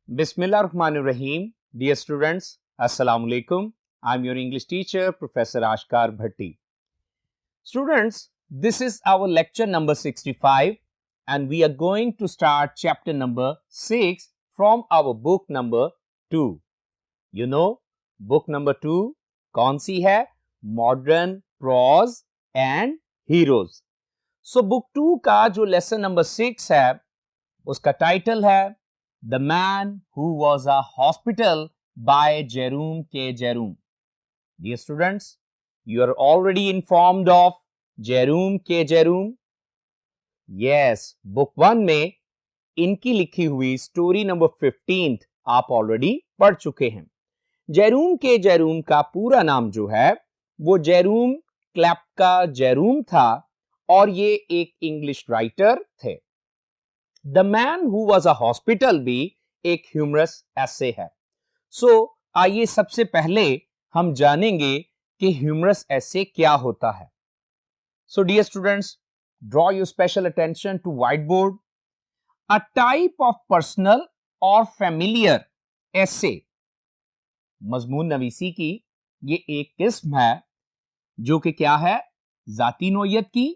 Bismillahirrahmanirrahim. Dear students, Assalamu alaikum. I'm your English teacher, Professor Ashkar Bhatti. Students, this is our lecture number 65 and we are going to start chapter number 6 from our book number 2. You know, book number 2 कौन सी है? Modern Prose and Heroes. So, book 2 का जो lesson number 6 है, उसका title है The Man Who Was a Hospital by Jerome K. Jerome. Dear students, you are already informed of Jerome K. Jerome. Yes, book 1 में इनकी लिखी हुई story number 15 आप ऑलरेडी पढ़ चुके हैं. जेरूम के जेरूम का पूरा नाम जो है वो जेरूम क्लैप्का जेरूम था और ये एक इंग्लिश राइटर थे. The man who was a hospital भी एक ह्यूमरस एसे है. सो आइए सबसे पहले हम जानेंगे कि ह्यूमरस एसे क्या होता है. So dear students, draw your special attention to white board. A type of personal और फैमिलियर एसे, मजमून नवीसी की ये एक किस्म है जो कि क्या है, जाती नोयत की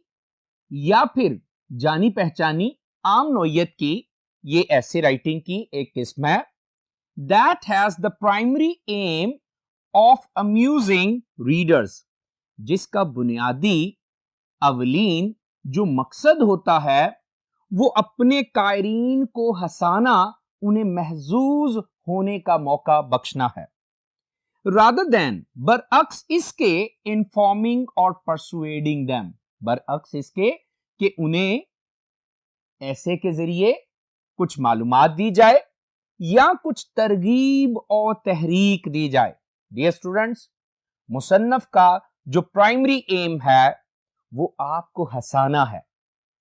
या फिर जानी पहचानी आम नोयत की ये ऐसे राइटिंग की एक किस्म है. That has the primary aim of amusing readers, जिसका बुनियादी अवलीन जो मकसद होता है वो अपने कायरीन को हंसाना, उन्हें महजूज होने का मौका बख्शना है. रादर देन, बरअक्स इसके इन्फॉर्मिंग और परसुएडिंग देम, बरअक्स इसके कि उन्हें ऐसे के जरिए कुछ मालूमात दी जाए या कुछ तरगीब और तहरीक दी जाए. डियर स्टूडेंट्स, मुसन्नफ का जो प्राइमरी एम है वो आपको हंसाना है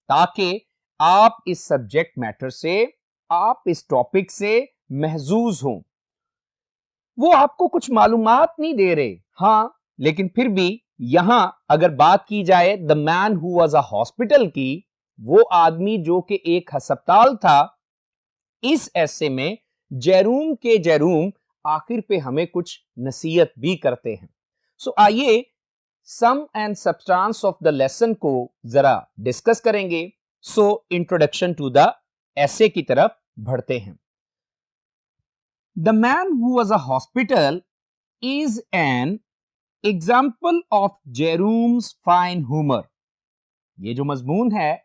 ताकि आप इस सब्जेक्ट मैटर से, आप इस टॉपिक से महजूज हों. वो आपको कुछ मालूमात नहीं दे रहे, हां, लेकिन फिर भी यहां अगर बात की जाए the man who was a hospital की, वो आदमी जो कि एक अस्पताल था, इस ऐसे में जेरूम के जेरूम आखिर पे हमें कुछ नसीहत भी करते हैं. सो आइए sum and substance of the lesson को जरा डिस्कस करेंगे. सो इंट्रोडक्शन टू द ऐसे की तरफ बढ़ते हैं. The man who was a hospital is an example of Jerome's fine humour. ये जो मजमून है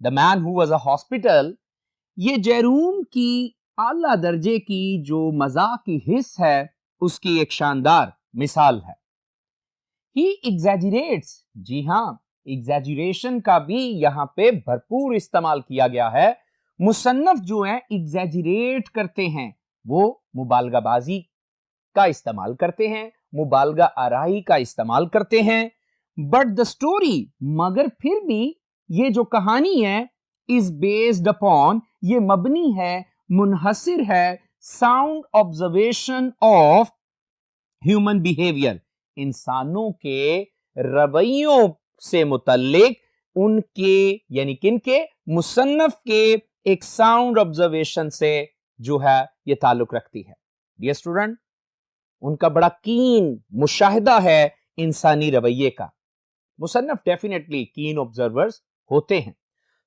the man who was a hospital, ये जेरूम की आला दर्जे की जो मजाक की हिस्स है उसकी एक शानदार मिसाल है. ही एग्जैजरेट्स, जी हां, एग्जैजरेशन का भी यहां पे भरपूर इस्तेमाल किया गया है. मुसन्नफ जो है एग्जैजरेट करते हैं, वो मुबालगाबाजी का इस्तेमाल करते हैं, मुबालगा आराई का इस्तेमाल करते हैं. बट द स्टोरी, मगर फिर भी ये जो कहानी है इज बेस्ड अपॉन, ये मबनी है, मुनहसिर है, sound observation of human behaviour, इंसानों के रवैयों से मुतल्लिक उनके यानी किनके, मुसन्नफ के एक साउंड ऑब्जर्वेशन से जो है ये ताल्लुक रखती है. डियर स्टूडेंट, उनका बड़ा कीन मुशाहिदा है इंसानी रवैये का. मुसन्नफ डेफिनेटली कीन ऑब्जर्वर्स होते हैं.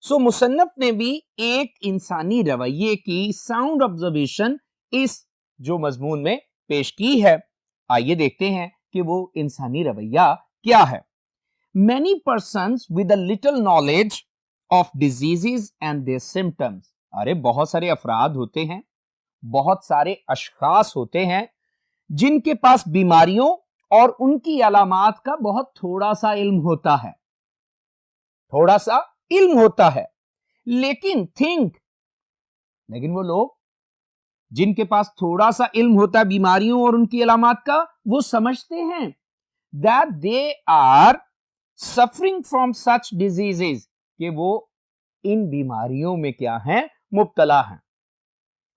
सो मुसन्नफ ने भी एक इंसानी रवैये की साउंड ऑब्जर्वेशन इस जो मजमून में पेश की है. आइए देखते हैं कि वो इंसानी रवैया क्या है. Many persons with a little knowledge of diseases and their symptoms, अरे बहुत सारे अफराद होते हैं, बहुत सारे अशखास होते हैं जिनके पास बीमारियों और उनकी अलामात का बहुत थोड़ा सा इल्म होता है, थोड़ा सा इल्म होता है. लेकिन वो लोग जिनके पास थोड़ा सा इल्म होता है बीमारियों और उनकी अलामात का, वो समझते हैं that they are suffering from such diseases, कि वो इन बीमारियों में क्या हैं, मुब्तला हैं.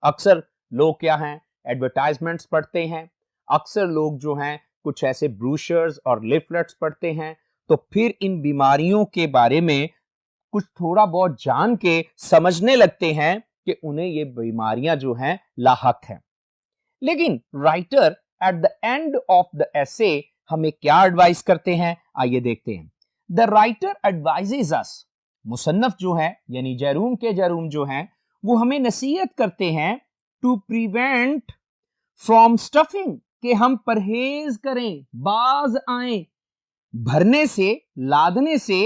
अक्सर लोग क्या हैं, एडवर्टाइजमेंट्स पढ़ते हैं, अक्सर लोग जो हैं कुछ ऐसे ब्रूशर्स और लिफलेट्स पढ़ते हैं, तो फिर इन बीमारियों के बारे में कुछ थोड़ा बहुत जान के समझने लगते हैं कि उन्हें ये बीमारियां जो हैं लाहक हैं। लेकिन writer at the end of the essay हमें क्या एडवाइस करते हैं, आइए देखते हैं। द राइटर एडवाइजेस अस, मुसन्नफ जो है यानी जैरूम के जैरूम जो हैं वो हमें नसीहत करते हैं टू प्रिवेंट फ्रॉम स्टफिंग, कि हम परहेज करें, बाज आए भरने से, लादने से,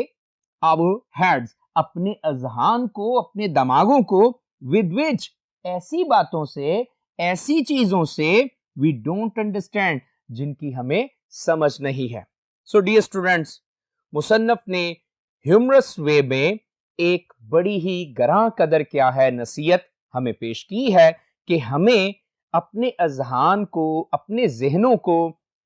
आवर हेड्स, अपने अजहान को, अपने दिमागों को, विद विच, ऐसी बातों से, ऐसी चीजों से वी डोंट अंडरस्टैंड, जिनकी हमें समझ नहीं है। सो डियर स्टूडेंट्स, मुसन्नफ ने ह्यूमरस वे में एक बड़ी ही गरां कदर क्या है नसीहत हमें पेश की है कि हमें अपने अजहान को, अपने जहनों को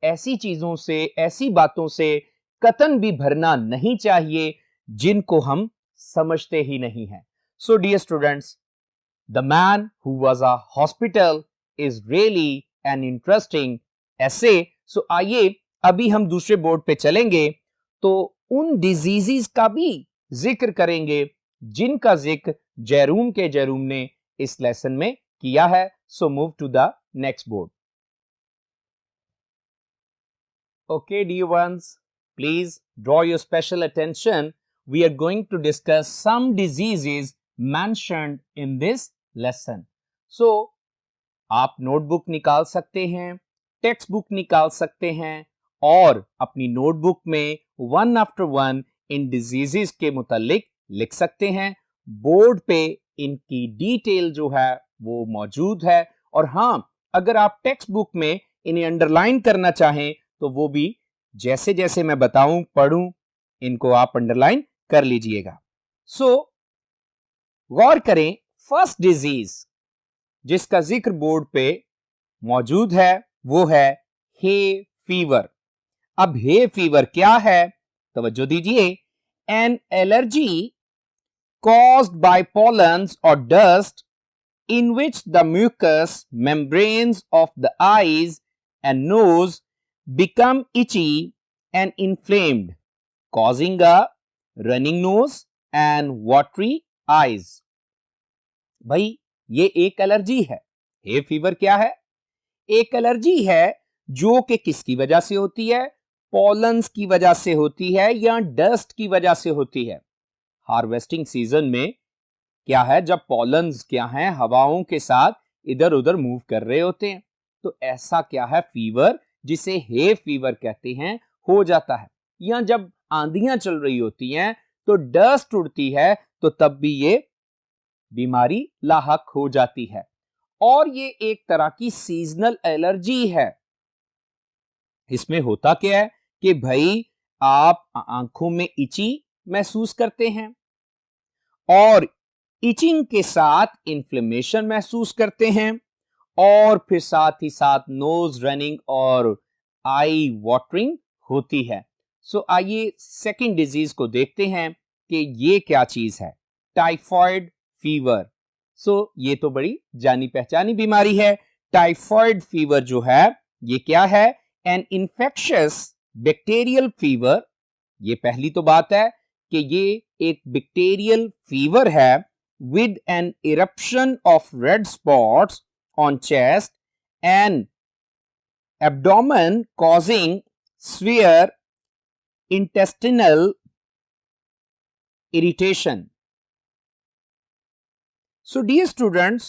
ऐसी चीजों से, ऐसी बातों से कतन भी भरना नहीं चाहिए जिनको हम समझते ही नहीं हैं। So dear students, the man who was a hospital is really an interesting essay. So आइए अभी हम दूसरे बोर्ड पे चलेंगे तो उन डिजीजेस का भी जिक्र करेंगे जिनका जिक्र जैरूम के जैरूम ने इस लेसन में किया है। So move to the next board. Okay, dear ones, please draw your special attention. We are going to discuss some diseases mentioned in this lesson. So, आप नोटबुक निकाल सकते हैं, टेक्स्ट बुक निकाल सकते हैं और अपनी नोटबुक में one after one in diseases के मुतालिक लिख सकते हैं। बोर्ड पे इनकी डिटेल जो है वो मौजूद है, और हाँ, अगर आप टेक्स्ट बुक में इन्हें अंडरलाइन करना चाहें तो वो भी जैसे जैसे मैं बताऊं, पढ़ूं, इनको आप अंडरलाइन कर लीजिएगा। सो गौर करें, फर्स्ट डिजीज जिसका जिक्र बोर्ड पे मौजूद है वो है हे फीवर। अब हे फीवर क्या है, तवज्जो दीजिए। An allergy caused by pollens or dust in which the mucous membranes of the eyes and nose become itchy and inflamed, causing a running nose and watery eyes। भाई ये एक allergy है। Hay fever क्या है? एक allergy है जो कि किसकी वजह से होती है? पॉलन्स की वजह से होती है या डस्ट की वजह से होती है। हार्वेस्टिंग सीजन में क्या है, जब पॉलन्स क्या हैं हवाओं के साथ इधर उधर मूव कर रहे होते हैं, तो ऐसा क्या है फीवर, जिसे हे फीवर कहते हैं, हो जाता है। या जब आंधियां चल रही होती हैं तो डस्ट उड़ती है, तो तब भी ये बीमारी लाहक हो जाती है। और ये एक तरह की सीजनल एलर्जी है। इसमें होता क्या है कि भाई आप आंखों में इची महसूस करते हैं और इचिंग के साथ इन्फ्लेमेशन महसूस करते हैं, और फिर साथ ही साथ नोज रनिंग और आई वाटरिंग होती है। सो आइए सेकंड डिजीज को देखते हैं कि ये क्या चीज है। Typhoid fever. सो ये तो बड़ी जानी पहचानी बीमारी है। टाइफॉइड फीवर जो है ये क्या है? An infectious bacterial fever. ये पहली तो बात है कि ये एक बैक्टीरियल फीवर है with an eruption of red spots on chest and abdomen causing severe intestinal irritation. So dear students,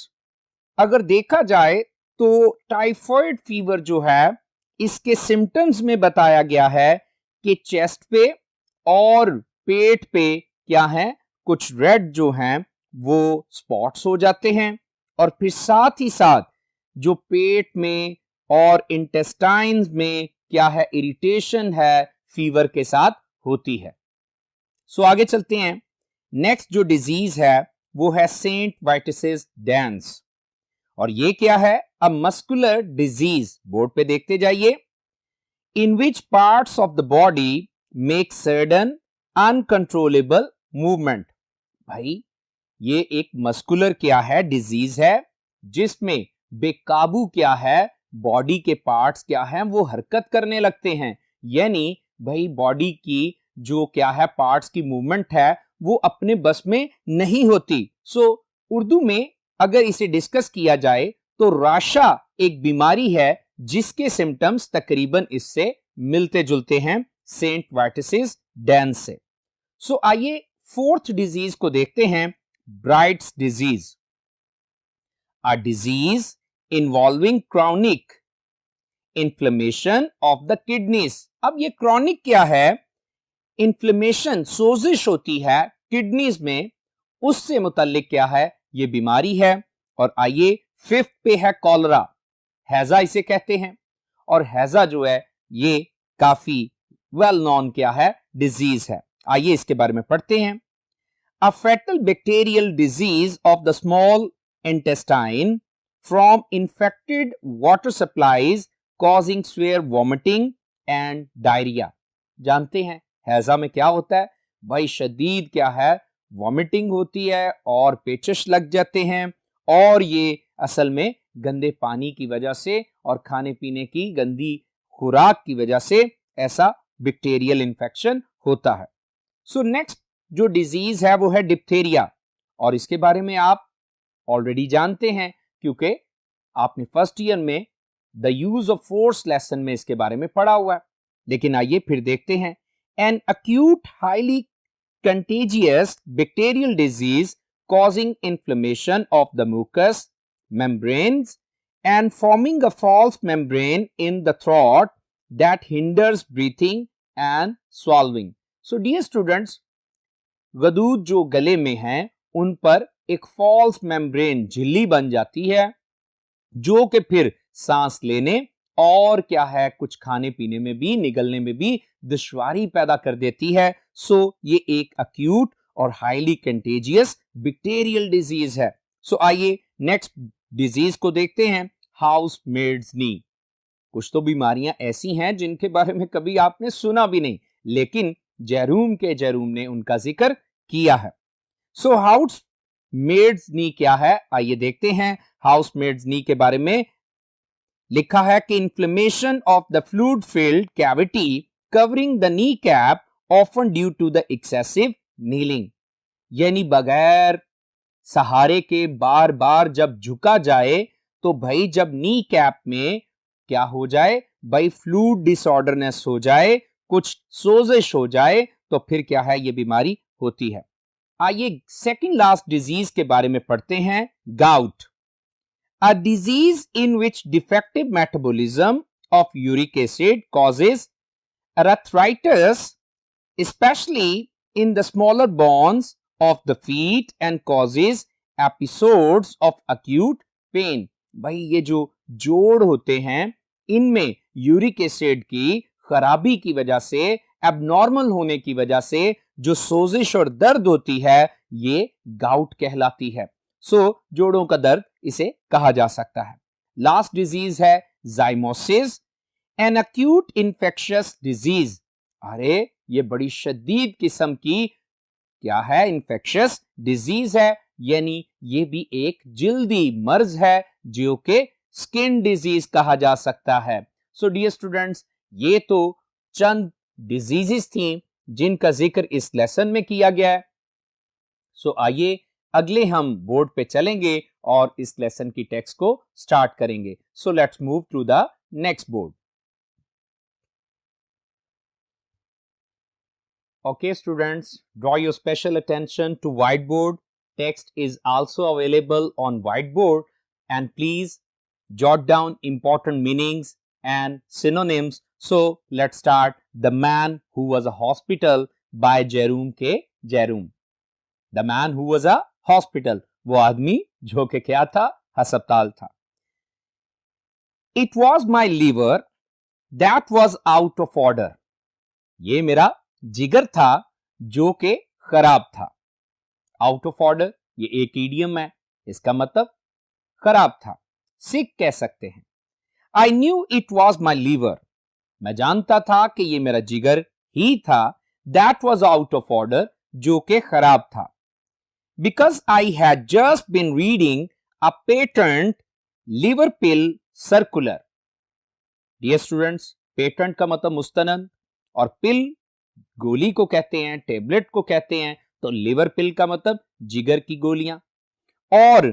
अगर देखा जाए तो टाइफॉइड फीवर जो है इसके सिम्टम्स में बताया गया है कि चेस्ट पे और पेट पे क्या है, कुछ रेड जो हैं वो स्पॉट्स हो जाते हैं, और फिर साथ ही साथ जो पेट में और इंटेस्टाइन्स में क्या है, इरिटेशन है, फीवर के साथ होती है। सो आगे चलते हैं। नेक्स्ट जो डिजीज है वो है सेंट वाइटिस डांस, और ये क्या है? A muscular disease. बोर्ड पे देखते जाइए। In which parts of the body make sudden uncontrollable movement. भाई ये एक मस्कुलर क्या है, डिजीज है, जिसमें बेकाबू क्या है, बॉडी के पार्ट्स क्या हैं वो हरकत करने लगते हैं। यानी भाई बॉडी की जो क्या है पार्ट्स की मूवमेंट है वो अपने बस में नहीं होती। सो उर्दू में अगर इसे डिस्कस किया जाए तो राशा एक बीमारी है जिसके सिम्टम्स तकरीबन इससे मिलते जुलते हैं सेंट वाइटिसिस डैन से। सो आइए फोर्थ डिजीज को देखते हैं, brides disease, a disease involving chronic inflammation of the kidneys. अब ये क्रॉनिक क्या है? इन्फ्लेमेशन, सोजिश होती है किडनीज में, उससे मुतल्लिक क्या है? ये बीमारी है। और आइए फिफ्थ पे है कॉलरा, हैजा इसे कहते हैं। और हैजा जो है ये काफी वेल नोन क्या है? डिजीज है। आइए इसके बारे में पढ़ते हैं। A fatal bacterial disease of the small intestine from infected water supplies causing severe vomiting and diarrhea। जानते हैं हैजा में क्या होता है? भाई शदीद क्या है? वॉमिटिंग होती है और पेचिश लग जाते हैं, और ये असल में गंदे पानी की वजह से और खाने पीने की गंदी खुराक की वजह से ऐसा बैक्टीरियल इन्फेक्शन होता है। सो नेक्स्ट जो डिजीज है वो है डिप्थेरिया, और इसके बारे में आप ऑलरेडी जानते हैं क्योंकि आपने फर्स्ट ईयर में the use of force lesson में इसके बारे में पढ़ा हुआ है। लेकिन आइए फिर देखते हैं। An acute highly contagious bacterial disease causing inflammation of the mucous membranes and forming a false membrane in the throat that hinders breathing and swallowing। So dear students, गदूद जो गले में हैं उन पर एक फॉल्स मेम्ब्रेन, झिल्ली बन जाती है जो कि फिर सांस लेने और क्या है कुछ खाने पीने में भी, निगलने में भी दुश्वारी पैदा कर देती है। सो ये एक अक्यूट और हाईली कंटेजियस बैक्टीरियल डिजीज है। सो आइए नेक्स्ट डिजीज को देखते हैं, हाउस मेड्स नी। कुछ तो बीमारियां ऐसी हैं जिनके बारे में कभी आपने सुना भी नहीं, लेकिन जैरूम ने उनका जिक्र किया है। सो हाउस मेड्स नी क्या है? आइए देखते हैं। हाउस मेड्स नी के बारे में लिखा है कि inflammation of the fluid filled cavity covering the knee cap often due to the excessive kneeling, यानी बगैर सहारे के बार बार जब झुका जाए तो भाई जब नी कैप में क्या हो जाए? भाई फ्लूइड डिसऑर्डरनेस हो जाए, कुछ सोजिश हो जाए, तो फिर क्या है? ये बीमारी होती है। आइए सेकंड लास्ट डिजीज के बारे में पढ़ते हैं, gout, a disease in which defective metabolism of uric acid causes arthritis especially in the smaller bones of the feet and causes episodes of acute pain। भाई ये जो जोड़ होते हैं इनमें यूरिक एसिड की खराबी की वजह से, एबनॉर्मल होने की वजह से जो सोजिश और दर्द होती है ये गाउट कहलाती है। सो जोड़ों का दर्द इसे कहा जा सकता है। लास्ट डिजीज है जाइमोसिस, एन अक्यूट इन्फेक्शियस डिजीज। अरे ये बड़ी शदीद किस्म की क्या है? इन्फेक्शियस डिजीज है, यानी ये भी एक जिल्दी मर्ज है जो कि स्किन डिजीज कहा जा सकता है। सो डियर स्टूडेंट्स, ये तो चंद डिजीजेस थी जिनका जिक्र इस लेसन में किया गया है। सो आइए अगले हम बोर्ड पे चलेंगे और इस लेसन की टेक्स्ट को स्टार्ट करेंगे। So let's move to the next board. Okay students, draw your special attention to whiteboard. Text is also available on whiteboard, and please jot down important meanings and synonyms. So let's start. The man who was a hospital by Jerome K. Jerome। The man who was a hospital, वो आदमी जो कि क्या था? अस्पताल था। It was my liver that was out of order। ये मेरा जिगर था जो कि खराब था। आउट ऑफ ऑर्डर ये एक इडियम है, इसका मतलब खराब था, सिक कह सकते हैं। I knew it was my liver, मैं जानता था कि ये मेरा जिगर ही था। That was out of order, जो कि खराब था। Because I had just been reading a patent liver pill circular. Dear students, patent का मतलब मुस्तनद और पिल गोली को कहते हैं, टेबलेट को कहते हैं, तो लिवर पिल का मतलब जिगर की गोलियां। और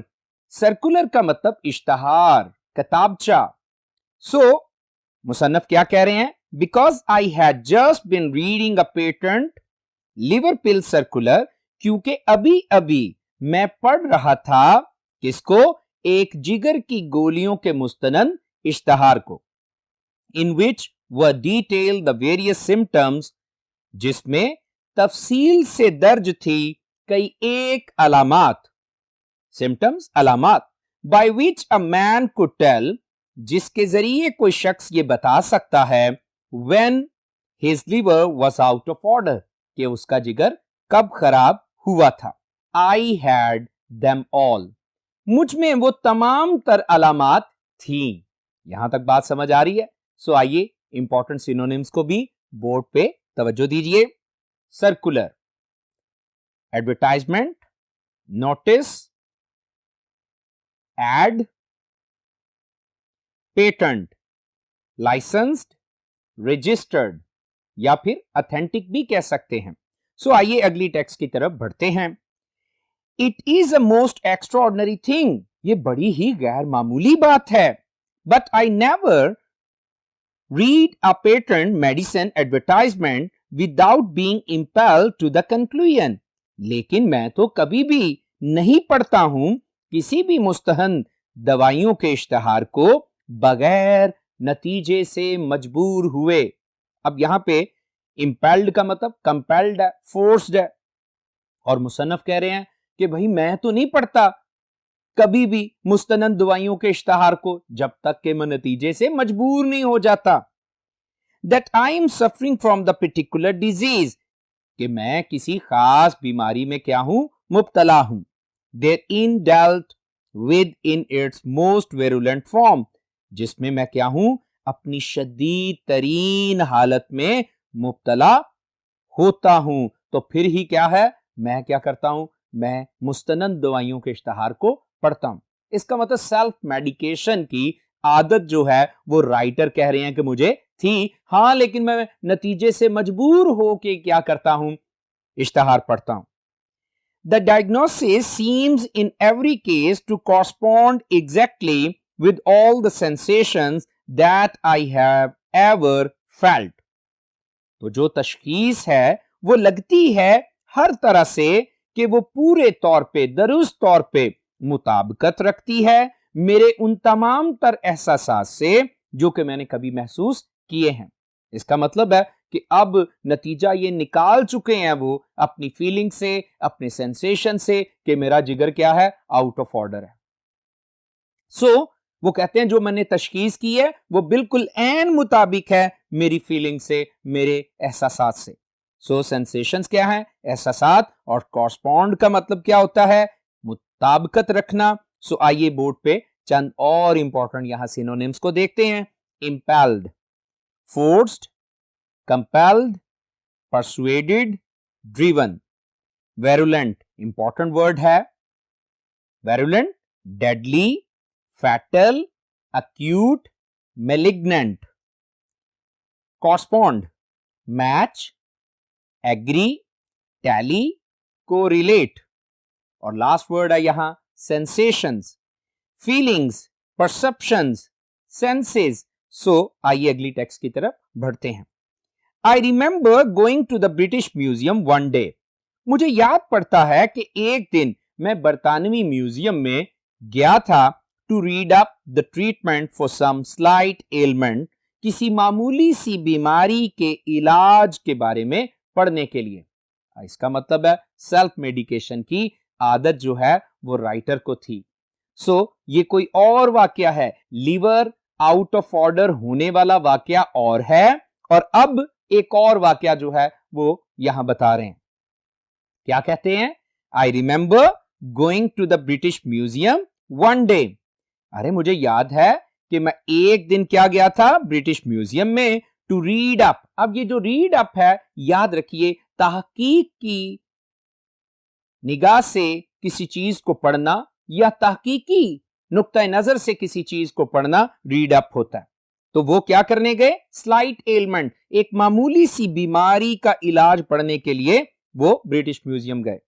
सर्कुलर का मतलब इश्तहार, किताबचा। सो मुसन्नफ क्या कह रहे हैं? Because I had just been reading a patent liver pill circular, क्योंकि अभी अभी मैं पढ़ रहा था किसको? एक जिगर की गोलियों के मुस्तनद इश्तहार को, in which were detail the various symptoms, जिसमें तफसील से दर्ज थी कई एक अलामात, सिम्टम्स अलामात, by which a man could tell, जिसके जरिए कोई शख्स ये बता सकता है when his liver was out of order, कि उसका जिगर कब खराब हुआ था। आई हैड देम ऑल, मुझ में वो तमाम तर अलामात थी। यहां तक बात समझ आ रही है? सो आइए इंपॉर्टेंट सिनोनिम्स को भी बोर्ड पे तवज्जो दीजिए। Circular, advertisement, notice, ad, patent, licensed, registered या फिर अथेंटिक भी कह सकते हैं। सो आइए अगली टेक्स्ट की तरफ बढ़ते हैं। It is a most extraordinary thing, ये बड़ी ही गैर मामूली बात है। But I never read a patent medicine advertisement without being impelled to the conclusion, लेकिन मैं तो कभी भी नहीं पढ़ता हूं किसी भी मुस्तहन दवाइयों के इश्तहार को बगैर नतीजे से मजबूर हुए। अब यहां पे इंपेल्ड का मतलब कंपेल्ड है, फोर्स्ड है, और मुसन्नफ कह रहे हैं कि भाई मैं तो नहीं पढ़ता कभी भी मुस्तनद दवाइयों के इश्तहार को जब तक कि मैं नतीजे से मजबूर नहीं हो जाता। That I am suffering from the particular disease, कि मैं किसी खास बीमारी में क्या हूं? मुब्तला हूं। Therein dealt with in its most virulent form, जिसमें मैं क्या हूं? अपनी शदीद तरीन हालत में मुब्तला होता हूं। तो फिर ही क्या है? मैं क्या करता हूं? मैं मुस्तनद दवाइयों के इश्तहार को पढ़ता हूं। इसका मतलब सेल्फ मेडिकेशन की आदत जो है वो राइटर कह रहे हैं कि मुझे थी, हां, लेकिन मैं नतीजे से मजबूर होके क्या करता हूं? इश्तहार पढ़ता हूं। The diagnosis seems in every case to correspond exactly with all the sensations that I have ever felt. तो जो तशखीस है वो लगती है हर तरह से कि वो पूरे तौर पे, दुरुस्त तौर पे मुताबिकत रखती है मेरे उन तमाम तर एहसासात से जो कि मैंने कभी महसूस किए हैं। इसका मतलब है कि अब नतीजा ये निकाल चुके हैं वो अपनी फीलिंग से, अपने सेंसेशन से, कि मेरा जिगर क्या है? आउट ऑफ ऑर्डर है। सो वो कहते हैं जो मैंने तशखीस की है वो बिल्कुल ऐन मुताबिक है मेरी फीलिंग से, मेरे एहसासात से। सो सेंसेशंस क्या है? एहसासात। और कॉरस्पॉन्ड का मतलब क्या होता है? मुताबिकत रखना। सो आइए बोर्ड पे चंद और इंपॉर्टेंट यहां सिनोनिम्स को देखते हैं। Impelled, forced, compelled, persuaded, driven. Virulent, important word है। Virulent, deadly, fatal, acute, malignant. Correspond, match, agree, tally, correlate. और लास्ट वर्ड है यहां sensations, feelings, perceptions, senses. सो आइए अगली टेक्स्ट की तरफ बढ़ते हैं। I remember going to the British Museum one day. मुझे याद पड़ता है कि एक दिन मैं बरतानवी म्यूजियम में गया था to read up the treatment for some slight ailment, किसी मामूली सी बीमारी के इलाज के बारे में पढ़ने के लिए। इसका मतलब है सेल्फ मेडिकेशन की आदत जो है वो राइटर को थी। सो ये कोई और वाकया है, लिवर आउट ऑफ ऑर्डर होने वाला वाकया और है, और अब एक और वाकया जो है वो यहां बता रहे हैं। क्या कहते हैं? I remember going to the British Museum one day. अरे मुझे याद है कि मैं एक दिन क्या गया था? ब्रिटिश म्यूजियम में, टू रीड अप। अब ये जो रीड अप है, याद रखिए, तहकीक की निगाह से किसी चीज को पढ़ना या तहकीकी नुक्ता नजर से किसी चीज को पढ़ना रीड अप होता है। तो वो क्या करने गए? स्लाइट एलमेंट, एक मामूली सी बीमारी का इलाज पढ़ने के लिए वो ब्रिटिश म्यूजियम गए।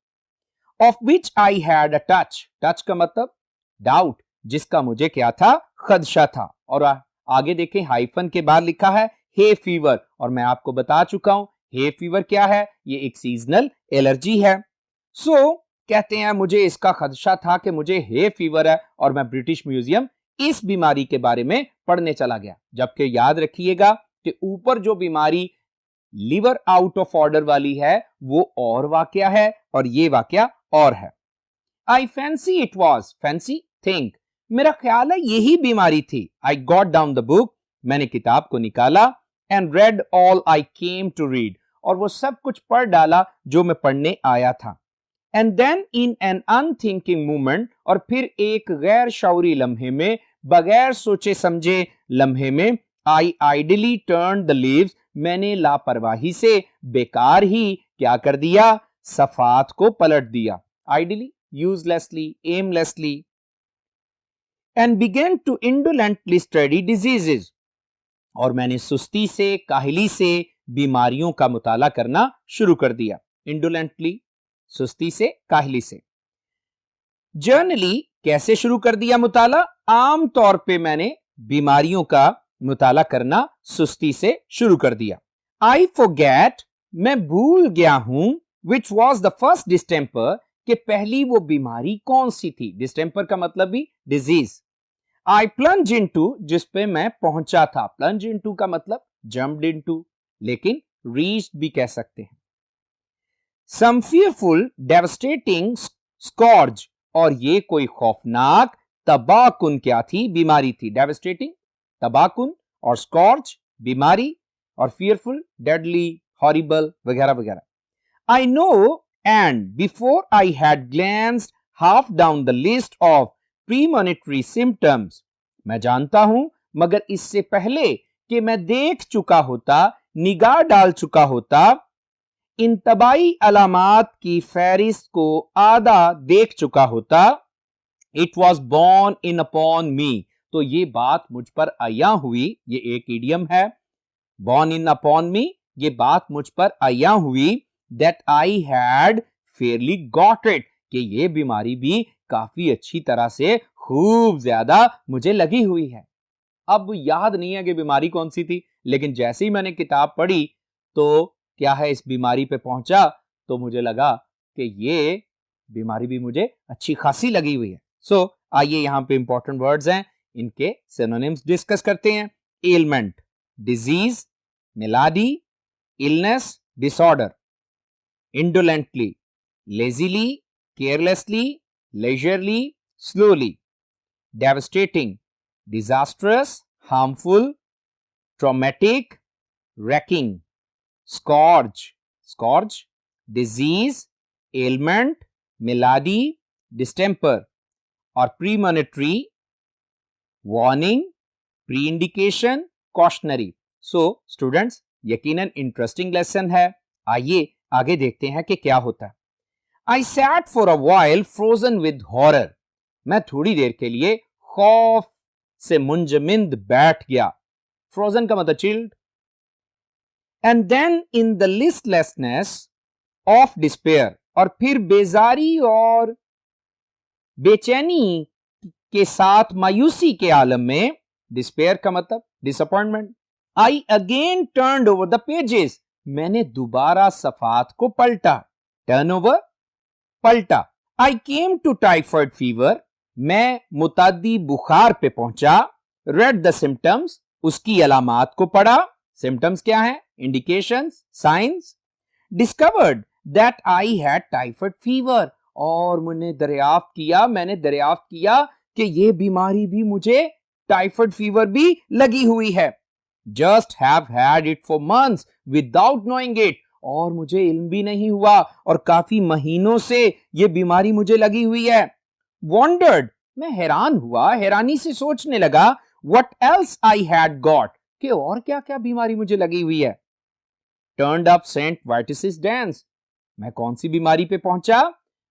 Of which I had a touch. Touch का मतलब डाउट, जिसका मुझे क्या था, खदशा था। और आगे देखें, हाइफन के बाद लिखा है हे फीवर, और मैं आपको बता चुका हूं हे फीवर क्या है, ये एक सीजनल एलर्जी है। सो कहते हैं मुझे इसका खदशा था कि मुझे हे फीवर है, और मैं ब्रिटिश म्यूजियम इस बीमारी के बारे में पढ़ने चला गया। जबकि याद रखिएगा कि ऊपर जो बीमारी लिवर आउट ऑफ ऑर्डर वाली है वो और वाकया है, और ये वाकया और है। I fancy it was, fancy think, मेरा ख्याल है यही बीमारी थी। I got down the book, मैंने किताब को निकाला, and read all I came to read, और वो सब कुछ पढ़ डाला जो मैं पढ़ने आया था। And then in an unthinking movement, और फिर एक गैर शऊरी लम्हे में, बगैर सोचे समझे लम्हे में, आई आइडली टर्न द लीव्स, मैंने लापरवाही से, बेकार ही क्या कर दिया, सफात को पलट दिया। Idly, uselessly, aimlessly. And began to indolently study diseases, और मैंने सुस्ती से, काहली से बीमारियों का मुताला करना शुरू कर दिया। इंडोलेंटली, सुस्ती से, काहली से। जर्नली, कैसे शुरू कर दिया मुताला, आम तौर पे मैंने बीमारियों का मुताला करना सुस्ती से शुरू कर दिया। आई फॉरगेट, मैं भूल गया हूं, which was the first distemper, कि पहली वो बीमारी कौन सी थी। डिस्टेंपर का मतलब भी डिजीज। आई प्लंज इनटू, जिस पे मैं पहुंचा था। प्लंज इनटू का मतलब जंप्ड इनटू, लेकिन रीच्ड भी कह सकते हैं। सम फीयरफुल डेवस्टेटिंग स्कॉर्ज, और ये कोई खौफनाक तबाहकुन क्या थी, बीमारी थी। डेवस्टेटिंग तबाहकुन, और स्कॉर्ज बीमारी, और फियरफुल डेडली, हॉरिबल वगैरह वगैरह। I know, and before I had glanced half down the list of premonitory symptoms, मैं जानता हूं, मगर इससे पहले कि मैं देख चुका होता, निगाह डाल चुका होता, इन तबाई अलामात की फहरिस्त को आधा देख चुका होता। It was born in upon मी, तो ये बात मुझ पर आया हुई, ये एक इडियम है। बॉर्न इन अपॉन मी, ये बात मुझ पर आया हुई। That I had Fairlie got it, कि ये बीमारी भी काफी अच्छी तरह से, खूब ज्यादा मुझे लगी हुई है। अब याद नहीं है कि बीमारी कौन सी थी, लेकिन जैसे ही मैंने किताब पढ़ी तो क्या है, इस बीमारी पे पहुंचा, तो मुझे लगा कि ये बीमारी भी मुझे अच्छी खासी लगी हुई है। सो आइए यहां पे इंपॉर्टेंट वर्ड्स हैं, इनके सिनोनिम्स डिस्कस करते हैं। Ailment, disease, malady, illness, disorder. Indolently, lazily, carelessly, leisurely, slowly. Devastating, disastrous, harmful, traumatic, wrecking. Scourge, disease, ailment, malady, distemper. और premonitory, warning, pre-indication, cautionary. So students, यकीनन इंटरेस्टिंग लेसन है। आइए आगे देखते हैं कि क्या होता है। I sat for a while frozen with horror. मैं थोड़ी देर के लिए खौफ से मुंजमिंद बैठ गया। फ्रोजन का मतलब chilled. And then in the listlessness of despair, और फिर बेजारी और बेचैनी के साथ मायूसी के आलम में, डिस्पेयर का मतलब disappointment. I again turned over the pages, मैंने दोबारा सफात को पलटा। टर्न ओवर, पलटा। आई केम टू टाइफाइड फीवर, मैं मुतादी बुखार पे पहुंचा। रेड द सिम्टम्स, उसकी अलामात को पढ़ा। सिम्टम्स क्या है, indications, science. Discovered that I had typhoid fever, और मैंने दरियाफ्त किया कि यह बीमारी भी मुझे, टाइफाइड फीवर भी लगी हुई है। Just have had it for months without knowing it, और मुझे इल्म भी नहीं हुआ, और काफी महीनों से यह बीमारी मुझे लगी हुई है। वॉन्डर्ड, मैं हैरान हुआ, हैरानी से सोचने लगा, what else I had got, कि और क्या क्या बीमारी मुझे लगी हुई है। टर्न्ड अप सेंट वाइटिसिस डांस, मैं कौन सी बीमारी पे पहुंचा,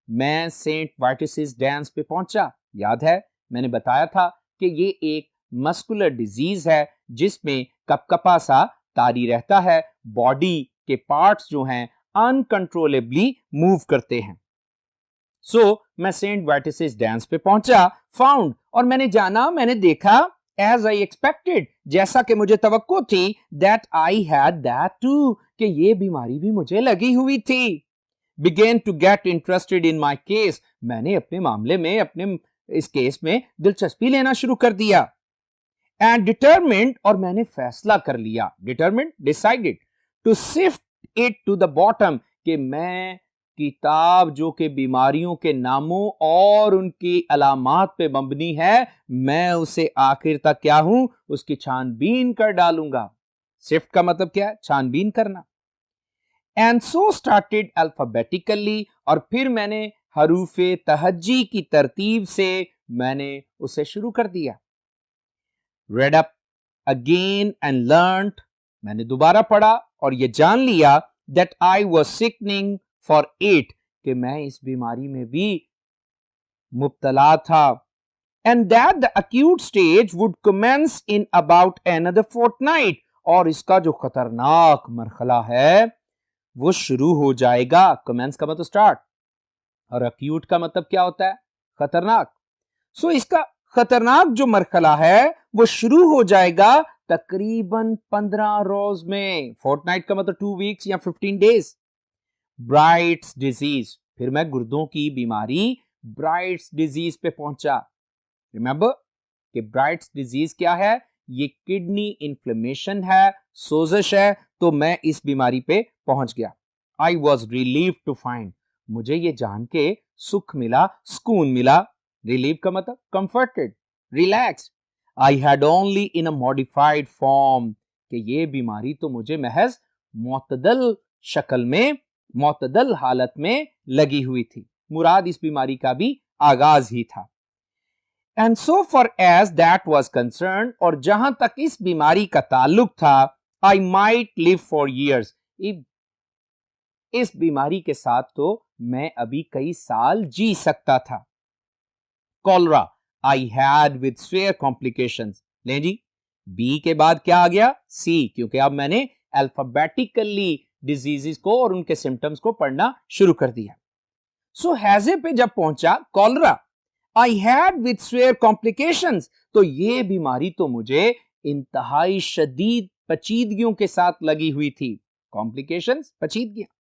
मैं सेंट वाइटिसिस डांस पे पहुंचा। याद है मैंने बताया था कि ये एक मस्कुलर डिजीज है जिसमें कपकपा सा तारी रहता है, बॉडी के पार्ट्स जो हैं अनकंट्रोलेबली मूव करते हैं। मैं सेंट वाइटिसिस डैंस पे पहुंचा, फाउंड, और मैंने जाना, मैंने देखा, एज आई एक्सपेक्टेड, जैसा कि मुझे तवक्को थी, that I had that too, कि ये बीमारी भी मुझे लगी हुई थी। Began to get interested in my case, मैंने अपने मामले में, अपने इस केस में दिलचस्पी लेना शुरू कर दिया। And determined, और मैंने फैसला कर लिया, determined, decided to sift it to the bottom, कि मैं किताब जो कि बीमारियों के नामों और उनकी अलामात पे मबनी है, मैं उसे आखिर तक क्या हूं, उसकी छानबीन कर डालूंगा। सिफ्ट का मतलब क्या है? छानबीन करना। एंड सो स्टार्टेड अल्फाबेटिकली, और फिर मैंने हरूफे तहज्जी की तरतीब से मैंने उसे शुरू कर दिया। Read up again and learned, मैंने दोबारा पढ़ा और ये जान लिया that I was sickening for it, कि मैं इस बीमारी में भी मुब्तला था। And that the acute stage would commence in about another fortnight, और इसका जो खतरनाक मरहला है वो शुरू हो जाएगा। कमेंस का मतलब स्टार्ट, और अक्यूट का मतलब क्या होता है? खतरनाक। इसका खतरनाक जो मरहला है वो शुरू हो जाएगा तकरीबन 15 रोज में। फोर्टनाइट का मतलब 2 वीक्स या 15 डेज। ब्राइट्स डिजीज, फिर मैं गुर्दों की बीमारी ब्राइट्स डिजीज पे पहुंचा। रिमेंबर कि ब्राइट्स डिजीज क्या है? ये किडनी इन्फ्लेमेशन है, सोजश है, तो मैं इस बीमारी पे पहुंच गया। I was relieve to find, मुझे ये जान के सुख मिला, सुकून मिला। रिलीव का मतलब comforted, relax. I had only in a modified form, कि ये बीमारी तो मुझे महज मोतदल शक्ल में, मोतदल हालत में लगी हुई थी। मुराद इस बीमारी का भी आगाज ही था। And so far as that was concerned, और जहां तक इस बीमारी का ताल्लुक था, I might live for years, इस बीमारी के साथ तो मैं अभी कई साल जी सकता था। Cholera I had with swear complications. ले जी, बी के बाद क्या आ गया? सी, क्योंकि अब मैंने अल्फाबेटिकली डिजीजेस को और उनके सिम्टम्स को पढ़ना शुरू कर दिया। हैजे पे जब पहुंचा cholera, I had with swear complications, तो ये बीमारी तो मुझे इंतहाई शदीद पेचीदगियों के साथ लगी हुई थी। कॉम्प्लिकेशंस, पेचीदगियां।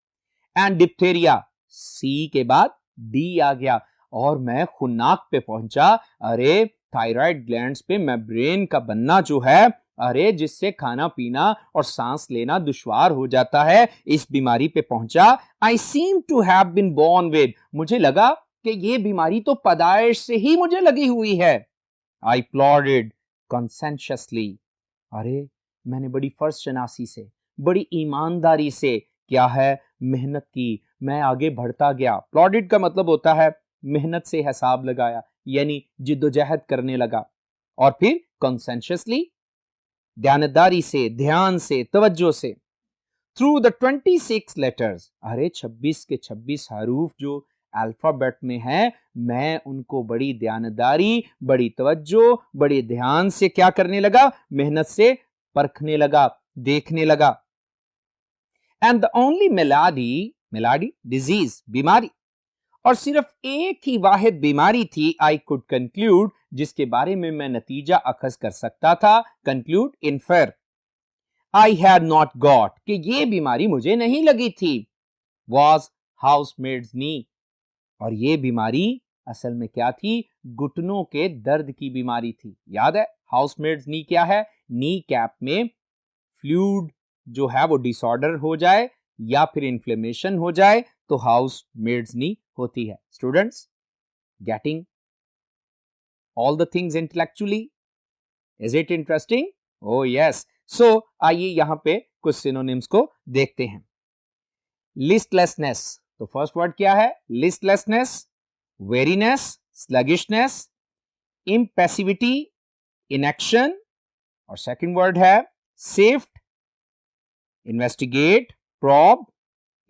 एंड डिप्थेरिया, सी के बाद डी आ गया, और मैं खुन्नाक पे पहुंचा। अरे थायराइड ग्लैंड्स पे मेम्ब्रेन का बनना जो है, अरे जिससे खाना पीना और सांस लेना दुश्वार हो जाता है, इस बीमारी पे पहुंचा। I seem to have been born with, मुझे लगा कि ये बीमारी तो पैदाइश से ही मुझे लगी हुई है। आई प्लॉडेड कॉन्सेंशियसली, अरे मैंने बड़ी फर्ज शनासी से, बड़ी ईमानदारी से क्या है, मेहनत की, मैं आगे बढ़ता गया। प्लॉडेड का मतलब होता है मेहनत से हिसाब लगाया, यानी जिद्दोजहद करने लगा। और फिर कॉन्सेंशियसली, ध्यानदारी से, ध्यान से, तवज्जो से। थ्रू द 26 लेटर्स, अरे 26 के 26 हरूफ जो अल्फाबेट में है, मैं उनको बड़ी ध्यानदारी, बड़ी तवज्जो, बड़े ध्यान से क्या करने लगा? मेहनत से परखने लगा, देखने लगा। And the only Melody disease, बीमारी, और सिर्फ एक ही वाहिद बीमारी थी, आई कुड कंक्लूड, जिसके बारे में मैं नतीजा अखज कर सकता था। Conclude, infer, I had not got, कि ये बीमारी मुझे नहीं लगी थी। वॉज हाउसमेड्स नी, और ये बीमारी असल में क्या थी? घुटनों के दर्द की बीमारी थी। याद है हाउसमेड्स नी क्या है? नी कैप में फ्लूइड जो है वो डिसऑर्डर हो जाए या फिर इन्फ्लेमेशन हो जाए तो हाउसमेड्स नी होती है। Students, getting all the things intellectually, is it interesting? Oh yes. आइए यहां पे कुछ सिनोनिम्स को देखते हैं। लिस्टलेसनेस, तो फर्स्ट वर्ड क्या है? Listlessness, weariness, sluggishness, impassivity, inaction, और सेकंड वर्ड है sift, investigate, probe,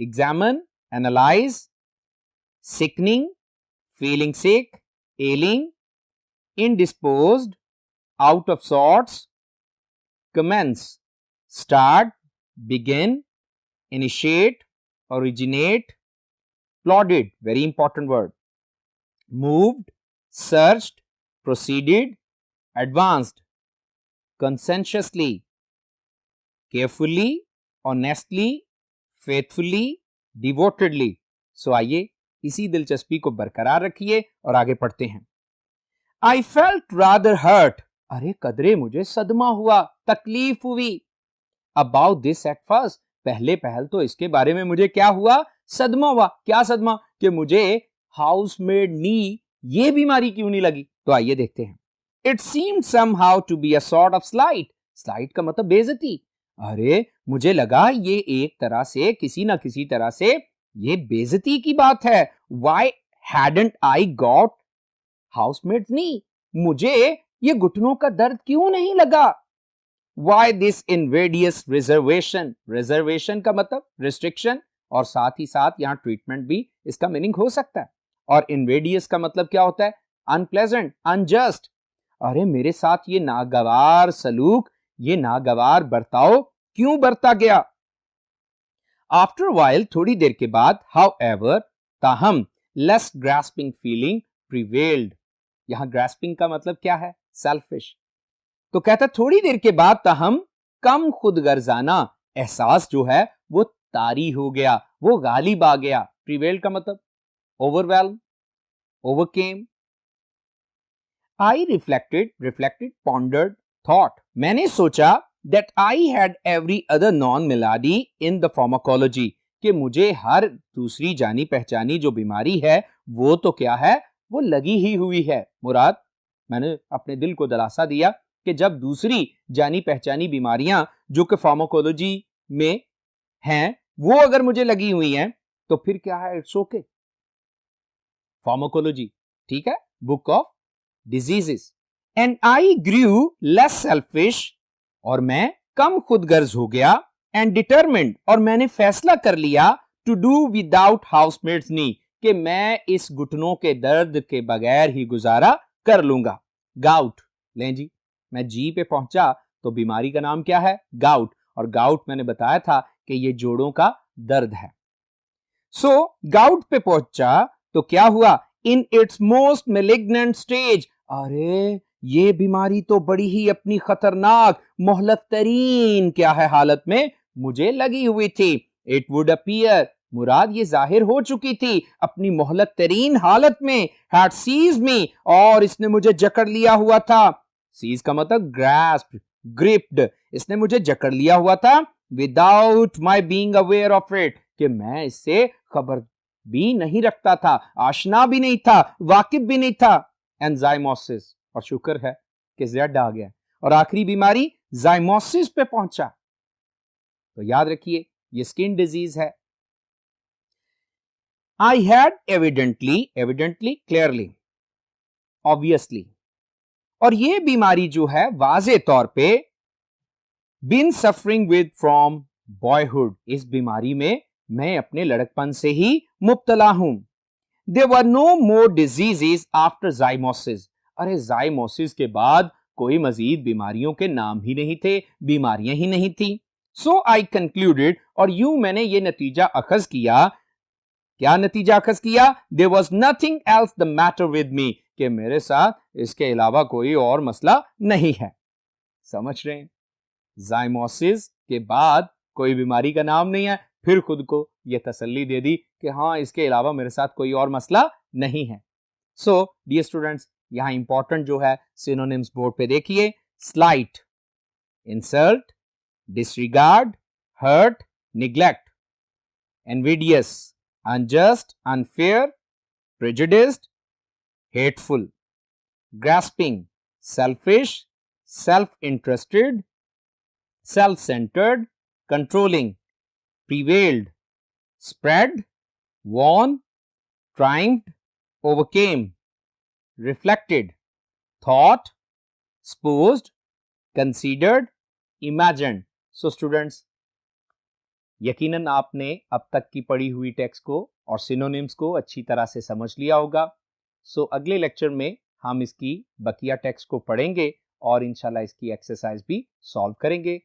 examine, analyze, sickening, feeling sick, ailing, indisposed, out of sorts, commence, start, begin, initiate, originate, plauded, very important word, moved, searched, proceeded, advanced, conscientiously, carefully, honestly, faithfully, devotedly. So आइए इसी दिलचस्पी को बरकरार रखिए और आगे पढ़ते हैं. I felt rather hurt. अरे कदरे मुझे सदमा हुआ, तकलीफ हुई. About this at first. पहले पहल तो इसके बारे में मुझे क्या हुआ? सदमा हुआ. क्या सदमा? कि मुझे हाउसमेड नी ये बीमारी क्यों नहीं लगी? तो आइए देखते हैं. It seemed somehow to be a sort of slight. Slight का मतलब बेइज्जती. अरे मुझे लगा ये एक तरह से किसी ना किसी तरह से ये बेइज्जती की बात है. Why hadn't I got housemaid's knee? मुझे ये घुटनों का दर्द क्यों नहीं लगा? Why this invidious reservation? Reservation का मतलब restriction और साथ ही साथ यहाँ ट्रीटमेंट भी इसका मीनिंग हो सकता है. और invidious का मतलब क्या होता है? Unpleasant, unjust. अरे मेरे साथ ये नागवार सलूक, ये नागवार बर्ताव क्यों बरता गया? After a while, थोड़ी देर के बाद, however, ताहम, less grasping feeling prevailed. यहां grasping का मतलब क्या है? Selfish. तो कहता थोड़ी देर के बाद ताहम कम खुदगर्जाना एहसास जो है वो तारी हो गया, वो गालिब आ गया. Prevailed का मतलब overwhelmed, overcame. I reflected, pondered, thought. मैंने सोचा that I had every other non-malady in the pharmacology. कि मुझे हर दूसरी जानी पहचानी जो बीमारी है वो तो क्या है? वो लगी ही हुई है. मुराद, मैंने अपने दिल को दिलासा दिया कि जब दूसरी जानी पहचानी बीमारियां जो कि फार्माकोलॉजी में हैं वो अगर मुझे लगी हुई हैं तो फिर क्या है? It's okay. फार्माकोलॉजी, ठीक है, book of diseases. And I grew less selfish, और मैं कम खुदगर्ज हो गया. एंड डिटरमिन्ड, और मैंने फैसला कर लिया टू डू विदाउट हाउसमेट्स नी, कि मैं इस घुटनों के दर्द के बगैर ही गुजारा कर लूंगा. गाउट, लें जी, मैं जी पे पहुंचा तो बीमारी का नाम क्या है? गाउट. और गाउट मैंने बताया था कि ये जोड़ों का दर्द है. सो गाउट पे पहुंचा तो क्या हुआ? इन इट्स मोस्ट मेलिग्नेंट स्टेज. अरे ये बीमारी तो बड़ी ही अपनी खतरनाक मोहलक तरीन क्या है हालत में मुझे लगी हुई थी. इट वुड अपीयर, मुराद ये जाहिर हो चुकी थी अपनी मोहलक तरीन हालत में. हैड सीज मी, और इसने मुझे जकड़ लिया हुआ था. सीज का मतलब ग्रास्प, ग्रिप्ड. इसने मुझे जकड़ लिया हुआ था without my being aware of it, कि मैं इससे खबर भी नहीं रखता था, आशना भी नहीं था, वाकिफ भी नहीं था. एंजाइमोसिस, और शुक्र है कि जेड आ गया और आखिरी बीमारी जाइमोसिस पे पहुंचा. तो याद रखिए ये स्किन डिजीज है. I had evidently clearly, obviously, और ये बीमारी जो है वाजे तौर पे been suffering with from boyhood, इस बीमारी में मैं अपने लड़कपन से ही मुब्तला हूं. There were no more diseases after zymosis. अरे zymosis के बाद कोई मजीद बीमारियों के नाम ही नहीं थे, बीमारियां ही नहीं थी. So I concluded, और यूं मैंने ये नतीजा अखज किया. क्या नतीजा अखज किया? There was nothing else the matter with me, कि मेरे साथ इसके अलावा कोई और मसला नहीं है. समझ रहे हैं? zymosis के बाद कोई बीमारी का नाम नहीं है, फिर खुद को यह तसल्ली दे दी कि हाँ इसके अलावा मेरे साथ कोई और मसला नहीं है. सो डियर स्टूडेंट्स, यहां इंपॉर्टेंट जो है सिनोनिम्स बोर्ड पे देखिए. Slight, insult, disregard, hurt, neglect. Envious, unjust, unfair, prejudiced, hateful. Grasping, selfish, self interested, self centred, controlling. prevailed, spread, won, triumphed, overcame, reflected, thought, supposed, considered, imagined. So students, यकीनन आपने अब तक की पढ़ी हुई text को और सिनोनिम्स को अच्छी तरह से समझ लिया होगा. सो अगले लेक्चर में हम इसकी बकिया टेक्स्ट को पढ़ेंगे और इंशाल्लाह इसकी एक्सरसाइज भी सॉल्व करेंगे.